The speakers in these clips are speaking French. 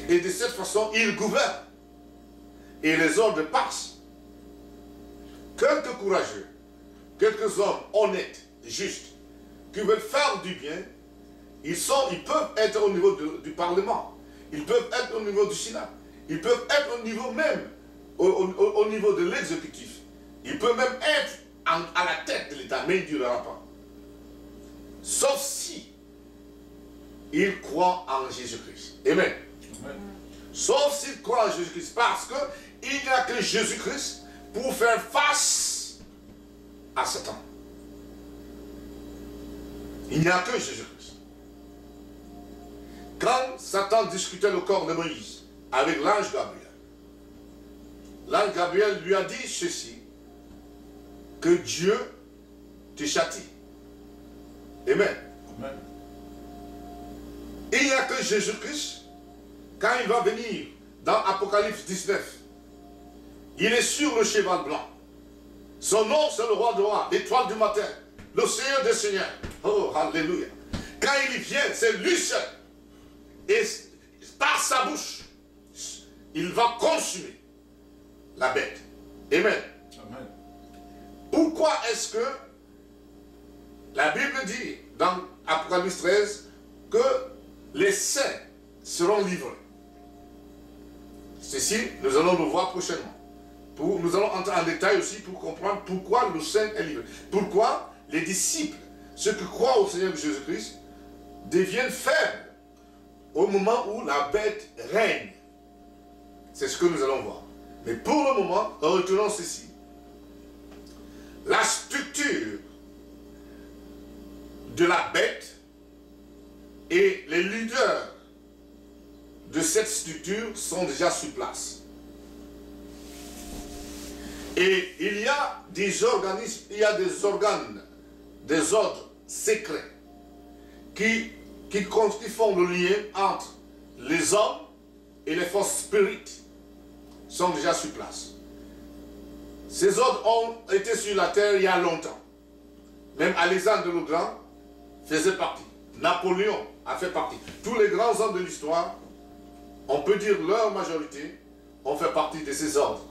Et de cette façon, il gouverne. Et les ordres passent. Quelques courageux, quelques hommes honnêtes, justes, qui veulent faire du bien, ils peuvent être au niveau du Parlement. Ils peuvent être au niveau du Sénat. Ils peuvent être au niveau même, au niveau de l'exécutif. Ils peuvent même être à la tête de l'État, mais il ne durera pas. Sauf si ils croient en Jésus-Christ. Amen. Amen. Sauf s'ils croient en Jésus-Christ, parce qu'il n'y a que Jésus-Christ pour faire face à Satan. Il n'y a que Jésus-Christ. Quand Satan discutait le corps de Moïse avec l'ange Gabriel lui a dit ceci, que Dieu te châtie. Amen. Amen. Il n'y a que Jésus-Christ, quand il va venir dans Apocalypse 19, il est sur le cheval blanc. Son nom, c'est le roi de rois, l'étoile du matin, le Seigneur des seigneurs. Oh, alléluia. Quand il vient, c'est lui seul. Et par sa bouche, il va consumer la bête. Amen. Amen. Pourquoi est-ce que la Bible dit dans Apocalypse 13 que les saints seront livrés? Ceci, nous allons le voir prochainement. Nous allons entrer en détail aussi pour comprendre pourquoi le saint est livré. Pourquoi les disciples, ceux qui croient au Seigneur Jésus-Christ, deviennent faibles au moment où la bête règne. C'est ce que nous allons voir. Mais pour le moment, retenons ceci. La structure de la bête et les leaders de cette structure sont déjà sur place. Et il y a des organismes, il y a des organes, des ordres secrets qui font le lien entre les hommes et les forces spirites sont déjà sur place. Ces ordres ont été sur la terre il y a longtemps. Même Alexandre le Grand faisait partie. Napoléon a fait partie. Tous les grands hommes de l'histoire, on peut dire leur majorité, ont fait partie de ces ordres.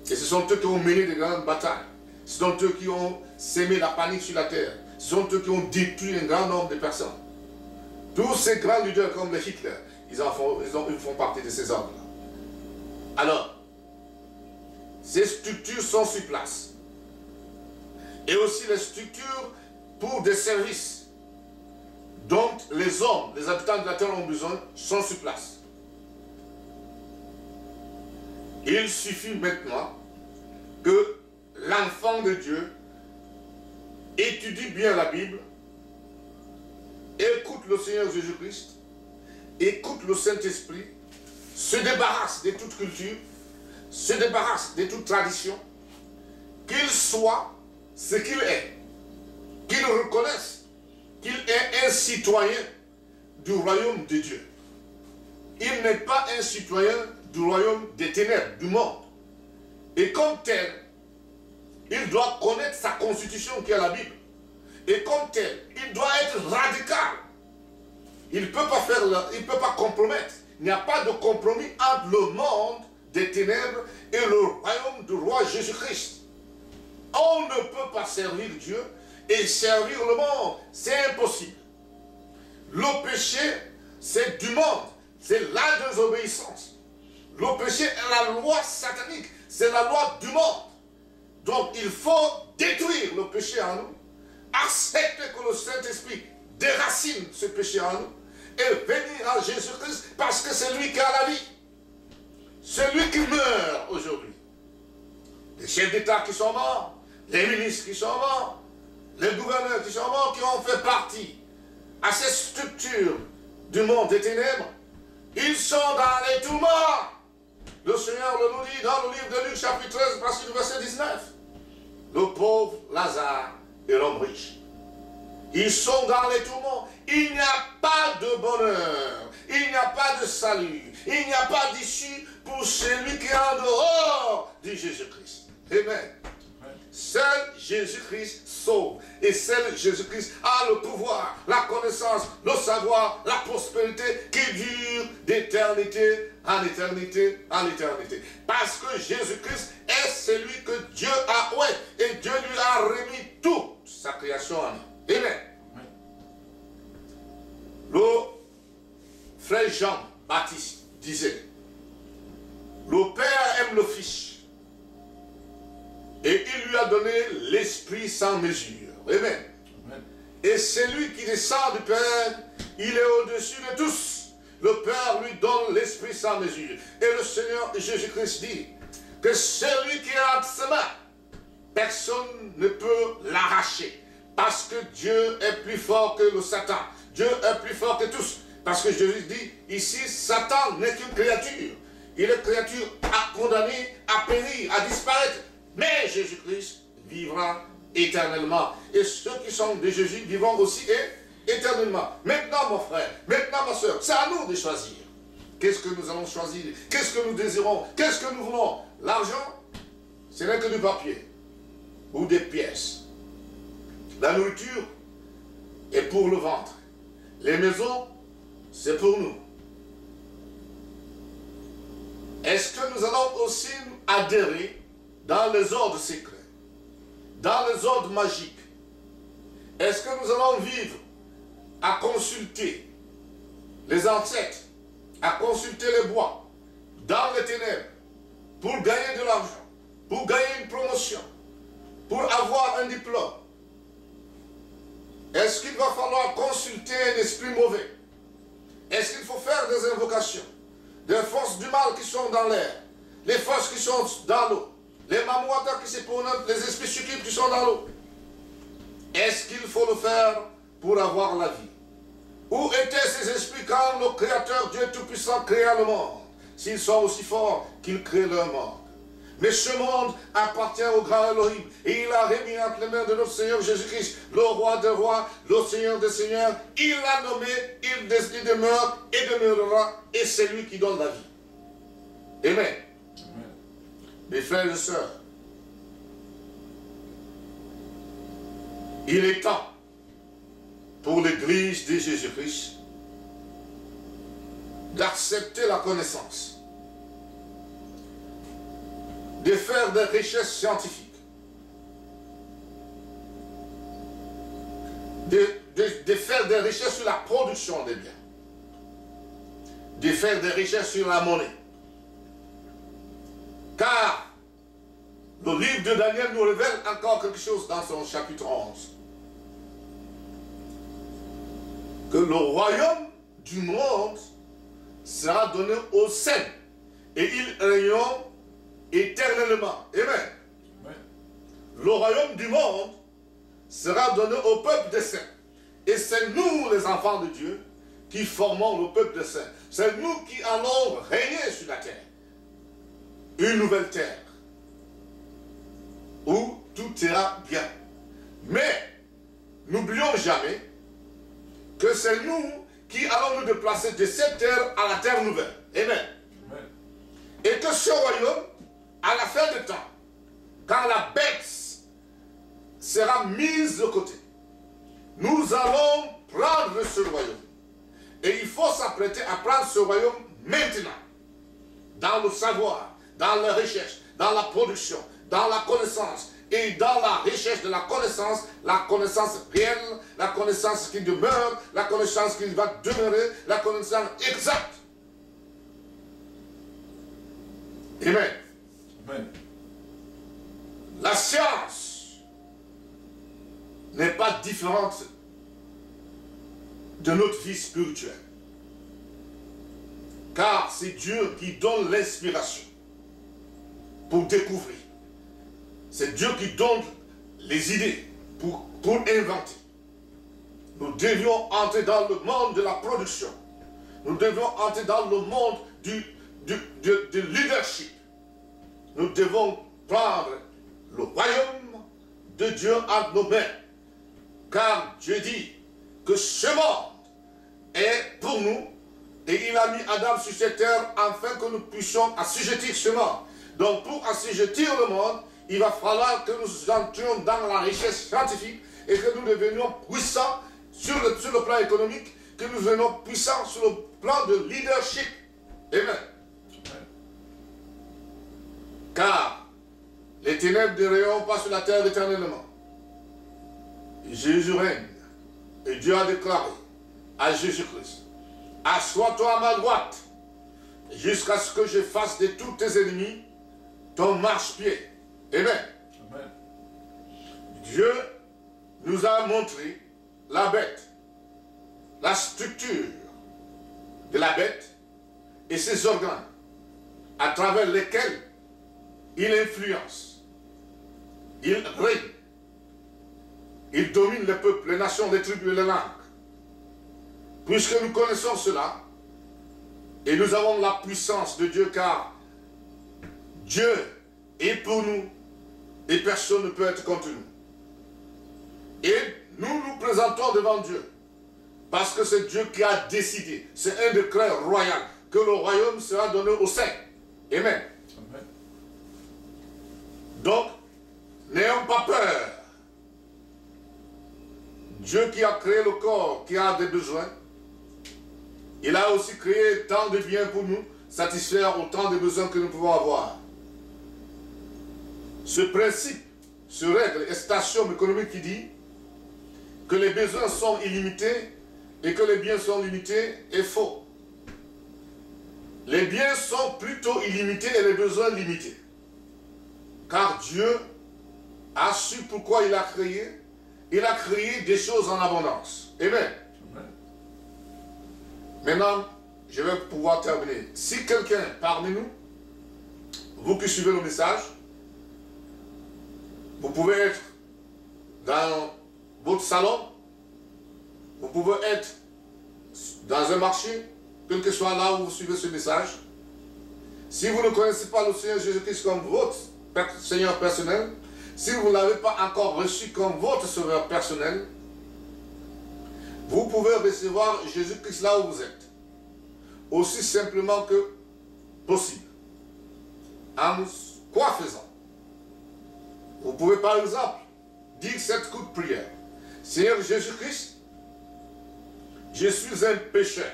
Et ce sont eux qui ont mené de grandes batailles. Ce sont eux qui ont sémé la panique sur la terre. Ce sont eux qui ont détruit un grand nombre de personnes. Tous ces grands leaders comme les Hitler, ils font partie de ces ordres-là. Alors, ces structures sont sur place. Et aussi les structures pour des services dont les hommes, les habitants de la terre ont besoin, sont sur place. Il suffit maintenant que l'enfant de Dieu étudie bien la Bible, écoute le Seigneur Jésus-Christ, écoute le Saint-Esprit, se débarrasse de toute culture, se débarrasse de toute tradition, qu'il soit ce qu'il est, qu'il reconnaisse qu'il est un citoyen du royaume de Dieu. Il n'est pas un citoyen du royaume des ténèbres, du monde. Et comme tel, il doit connaître sa constitution qui est la Bible. Et comme tel, il doit être radical. Il ne peut pas faire, il ne peut pas compromettre. Il n'y a pas de compromis entre le monde des ténèbres et le royaume du roi Jésus-Christ. On ne peut pas servir Dieu et servir le monde. C'est impossible. Le péché, c'est du monde. C'est la désobéissance. Le péché est la loi satanique. C'est la loi du monde. Donc il faut détruire le péché en nous. Accepter que le Saint-Esprit déracine ce péché en nous. Et venir à Jésus-Christ parce que c'est lui qui a la vie. C'est lui qui meurt aujourd'hui. Les chefs d'État qui sont morts, les ministres qui sont morts, les gouverneurs qui sont morts, qui ont fait partie à ces structures du monde des ténèbres, ils sont dans les tourments. Le Seigneur le nous dit dans le livre de Luc chapitre 13, partir du verset 19. Le pauvre Lazare et l'homme riche. Ils sont dans les tourments. Il n'y a pas de bonheur. Il n'y a pas de salut. Il n'y a pas d'issue pour celui qui est en dehors de Jésus-Christ. Amen. seul Jésus-Christ sauve. Et seul Jésus-Christ a le pouvoir, la connaissance, le savoir, la prospérité qui dure d'éternité en éternité en éternité. Parce que Jésus-Christ est celui que Dieu a oué. Et Dieu lui a remis toute sa création en nous. Amen. Le frère Jean-Baptiste disait, le Père aime le Fils et il lui a donné l'Esprit sans mesure. Amen. Amen. Et celui qui descend du Père, il est au-dessus de tous. Le Père lui donne l'Esprit sans mesure. Et le Seigneur Jésus-Christ dit que celui qui a sa main, personne ne peut l'arracher. Parce que Dieu est plus fort que le Satan. Dieu est plus fort que tous. Parce que Jésus dit, ici, Satan n'est qu'une créature. Il est créature à condamner, à périr, à disparaître. Mais Jésus-Christ vivra éternellement. Et ceux qui sont de Jésus vivront aussi éternellement. Maintenant, mon frère, maintenant, ma soeur, c'est à nous de choisir. Qu'est-ce que nous allons choisir? Qu'est-ce que nous désirons? Qu'est-ce que nous voulons? L'argent, ce n'est que du papier ou des pièces. La nourriture est pour le ventre. Les maisons, c'est pour nous. Est-ce que nous allons aussi adhérer dans les ordres secrets, dans les ordres magiques? Est-ce que nous allons vivre à consulter les ancêtres, à consulter les bois, dans les ténèbres, pour gagner de l'argent, pour gagner une promotion, pour avoir un diplôme? Est-ce qu'il va falloir consulter un esprit mauvais? Est-ce qu'il faut faire des invocations? Des forces du mal qui sont dans l'air, les forces qui sont dans l'eau, les mamouatas qui se prononcent, les esprits succubes qui sont dans l'eau. Est-ce qu'il faut le faire pour avoir la vie? Où étaient ces esprits quand le Créateur, Dieu Tout-Puissant, créa le monde? S'ils sont aussi forts qu'ils créent leur monde. Mais ce monde appartient au grand Elohim. Et il a remis entre les mains de notre Seigneur Jésus-Christ, le roi des rois, le Seigneur des seigneurs. Il l'a nommé, il demeure et demeurera. Et c'est lui qui donne la vie. Amen. Amen. Mes frères et sœurs, il est temps pour l'Église de Jésus-Christ d'accepter la connaissance, de faire des richesses scientifiques, de faire des richesses sur la production des biens, de faire des richesses sur la monnaie. Car le livre de Daniel nous révèle encore quelque chose dans son chapitre 11. Que le royaume du monde sera donné aux saints et ils régneront éternellement. Amen. Amen. Le royaume du monde sera donné au peuple des saints. Et c'est nous, les enfants de Dieu, qui formons le peuple des saints. C'est nous qui allons régner sur la terre. Une nouvelle terre où tout ira bien. Mais n'oublions jamais que c'est nous qui allons nous déplacer de cette terre à la terre nouvelle. Amen. Amen. Et que ce royaume, à la fin du temps, quand la bête sera mise de côté, nous allons prendre ce royaume. Et il faut s'apprêter à prendre ce royaume maintenant. Dans le savoir, dans la recherche, dans la production, dans la connaissance. Et dans la recherche de la connaissance réelle, la connaissance qui demeure, la connaissance qui va demeurer, la connaissance exacte. Amen. Amen. La science n'est pas différente de notre vie spirituelle. Car c'est Dieu qui donne l'inspiration pour découvrir. C'est Dieu qui donne les idées pour inventer. Nous devions entrer dans le monde de la production. Nous devions entrer dans le monde du leadership. Nous devons prendre le royaume de Dieu entre nos mains. Car Dieu dit que ce monde est pour nous et il a mis Adam sur cette terre afin que nous puissions assujettir ce monde. Donc pour assujettir le monde, il va falloir que nous entrions dans la richesse scientifique et que nous devenions puissants sur le plan économique, que nous devenions puissants sur le plan de leadership. Amen. Car les ténèbres ne rayonnent pas sur la terre éternellement. Jésus règne. Et Dieu a déclaré à Jésus-Christ, assois-toi à ma droite, jusqu'à ce que je fasse de tous tes ennemis ton marchepied. Amen. Amen. Dieu nous a montré la bête, la structure de la bête et ses organes, à travers lesquels il influence, il règne, il domine les peuples, les nations, les tribus et les langues. Puisque nous connaissons cela, et nous avons la puissance de Dieu, car Dieu est pour nous, et personne ne peut être contre nous. Et nous nous présentons devant Dieu, parce que c'est Dieu qui a décidé, c'est un décret royal, que le royaume sera donné aux saints. Amen. Amen. Donc, n'ayons pas peur. Dieu qui a créé le corps, qui a des besoins, il a aussi créé tant de biens pour nous, satisfaire autant de besoins que nous pouvons avoir. Ce principe, ce règle et cet axiome économique qui dit que les besoins sont illimités et que les biens sont limités est faux. Les biens sont plutôt illimités et les besoins limités. Car Dieu a su pourquoi il a créé. Il a créé des choses en abondance. Amen. Amen. Maintenant, je vais pouvoir terminer. Si quelqu'un parmi nous, vous qui suivez le message, vous pouvez être dans votre salon, vous pouvez être dans un marché, quel que soit là où vous suivez ce message. Si vous ne connaissez pas le Seigneur Jésus-Christ comme votre Seigneur personnel, si vous ne l'avez pas encore reçu comme votre sauveur personnel, vous pouvez recevoir Jésus-Christ là où vous êtes, aussi simplement que possible. En quoi faisant? Vous pouvez par exemple dire cette courte prière. Seigneur Jésus-Christ, je suis un pécheur.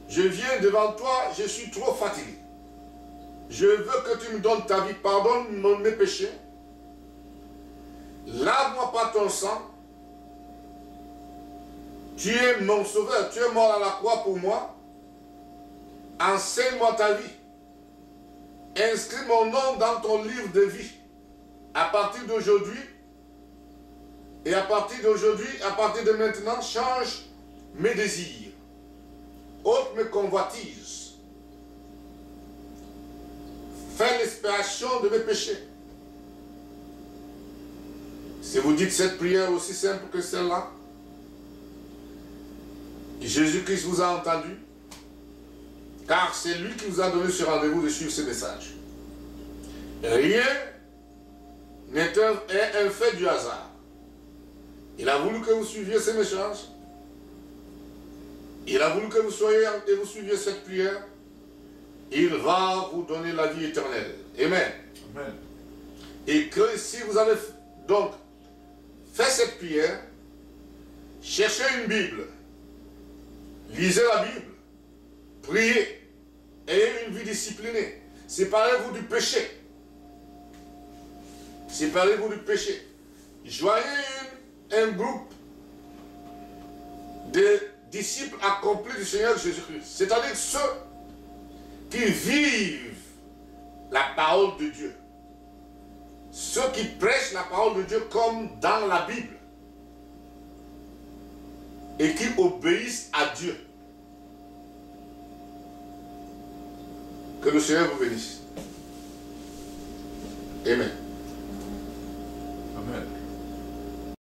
Je viens devant toi, je suis trop fatigué. Je veux que tu me donnes ta vie, pardonne mes péchés. Lave-moi par ton sang. Tu es mon sauveur, tu es mort à la croix pour moi. Enseigne-moi ta vie. Inscris mon nom dans ton livre de vie. À partir d'aujourd'hui, et à partir de maintenant, change mes désirs. Ôte mes convoitises. Fais l'expiation de mes péchés. Si vous dites cette prière aussi simple que celle-là, Jésus-Christ vous a entendu, car c'est lui qui vous a donné ce rendez-vous de suivre ce message. Rien n'est un fait du hasard. Il a voulu que vous suiviez ce message. Il a voulu que vous soyez et vous suiviez cette prière. Il va vous donner la vie éternelle. Amen. Amen. Et que si vous avez donc fait cette prière, cherchez une Bible, lisez la Bible, priez, ayez une vie disciplinée. Séparez-vous du péché. Séparez-vous du péché. Joignez un groupe de disciples accomplis du Seigneur Jésus-Christ. C'est-à-dire ceux qui vivent la parole de Dieu. Ceux qui prêchent la parole de Dieu comme dans la Bible. Et qui obéissent à Dieu. Que le Seigneur vous bénisse. Amen.